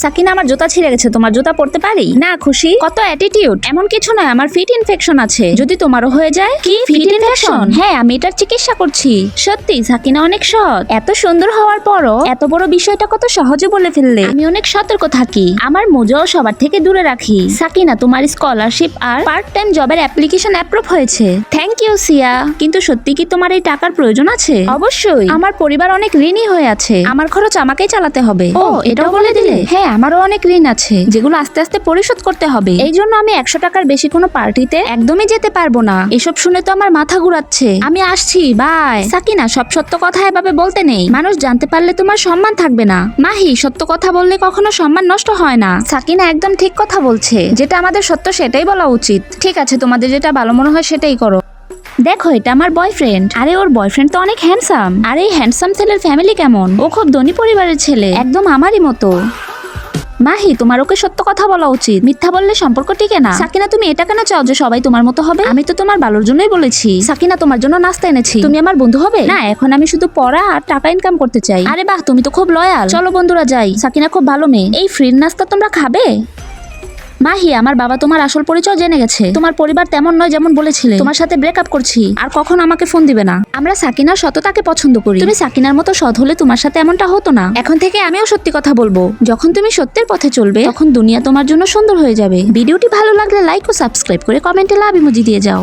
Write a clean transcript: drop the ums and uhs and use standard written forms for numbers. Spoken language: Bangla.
সাকিনা, আমার জুতা ছিঁড়ে গেছে, তোমার জুতা পরতে পারি? না খুশি, কত অ্যাটিটিউড। এমন কিছু নয়, আমার ফিট ইনফেকশন আছে, যদি তোমারও হয়ে যায়। কি ফিট ইনফেকশন? হ্যাঁ, আমি এটার চিকিৎসা করছি। সত্যি? সাকিনা অনেক সৎ। এত সুন্দর হওয়ার পরও এত বড় বিষয়টা কত সহজে বলে ফেললে। আমি অনেক সতর্ক থাকি, আমার মোজাও সবার থেকে দূরে রাখি। সাকিনা, তোমার স্কলারশিপ আর পার্ট টাইম জবের অ্যাপ্লিকেশন অ্যাপ্রুভ হয়েছে। থ্যাংক ইউ সিয়া। কিন্তু সত্যি কি তোমার এই টাকার প্রয়োজন আছে? অবশ্যই, আমার পরিবার অনেক ঋণী হয়ে আছে, আমার খরচ আমাকেই চালাতে হবে। ও, এটাও বলে দিলে? হ্যাঁ, আমারও অনেক ঋণ আছে, যেগুলো আস্তে আস্তে পরিশোধ করতে হবে। এই জন্য আমি 100 টাকার বেশি কোনো পার্টিতে একদমই যেতে পারবো না। এসব শুনে তো আমার মাথা ঘুরাচ্ছে। আমি আসছি, বাই। সাকিনা, সব সত্য কথা এভাবে বলতে নেই, মানুষ জানতে পারলে তোমার সম্মান থাকবে না। মাহি, সত্য কথা বললে কখনো সম্মান নষ্ট হয় না। সাকিনা একদম ঠিক কথা বলছে, যেটা আমাদের সত্য সেটাই বলা উচিত। ঠিক আছে, তোমাদের যেটা ভালো মনে হয় সেটাই করো। দেখো, এটা আমার বয়ফ্রেন্ড। আরে ওর বয়ফ্রেন্ড তো অনেক হ্যান্ডসাম। আরে এই হ্যান্ডসাম ছেলের ফ্যামিলি কেমন? ও খুব ধনী পরিবারের ছেলে, একদম আমারই মতো। মাহি, তোমার ওকে সত্য কথা বলা উচিত, মিথ্যা বললে সম্পর্ক টিকে না। সাকিনা, তুমি এটা কেন চাও যে সবাই তোমার মতো হবে? আমি তো তোমার ভালোর জন্যই বলেছি। সাকিনা, তোমার জন্য নাস্তা এনেছি, তুমি আমার বন্ধু হবে? না, এখন আমি শুধু পড়া আর টাকা ইনকাম করতে চাই। আরে বাহ, তুমি তো খুব লয়াল। চলো বন্ধুরা যাই, সাকিনা খুব ভালো মেয়ে। এই ফ্রির নাস্তা তোমরা খাবে? মাহি, আমার বাবা তোমার আসল পরিচয় জেনে গেছে। তোমার পরিবার তেমন নয় যেমন বলেছিলে। তোমার সাথে ব্রেকআপ করছি, আর কখনো আমাকে ফোন দিবে না। আমরা সাকিনার সততাকে পছন্দ করি। তুমি সাকিনার মতো সৎ হলে তোমার সাথে এমনটা হতো না। এখন থেকে আমিও সত্যি কথা বলবো। যখন তুমি সত্যের পথে চলবে, তখন দুনিয়া তোমার জন্য সুন্দর হয়ে যাবে। ভিডিওটি ভালো লাগলে লাইক ও সাবস্ক্রাইব করে কমেন্টে লাভ ইমোজি দিয়ে যাও।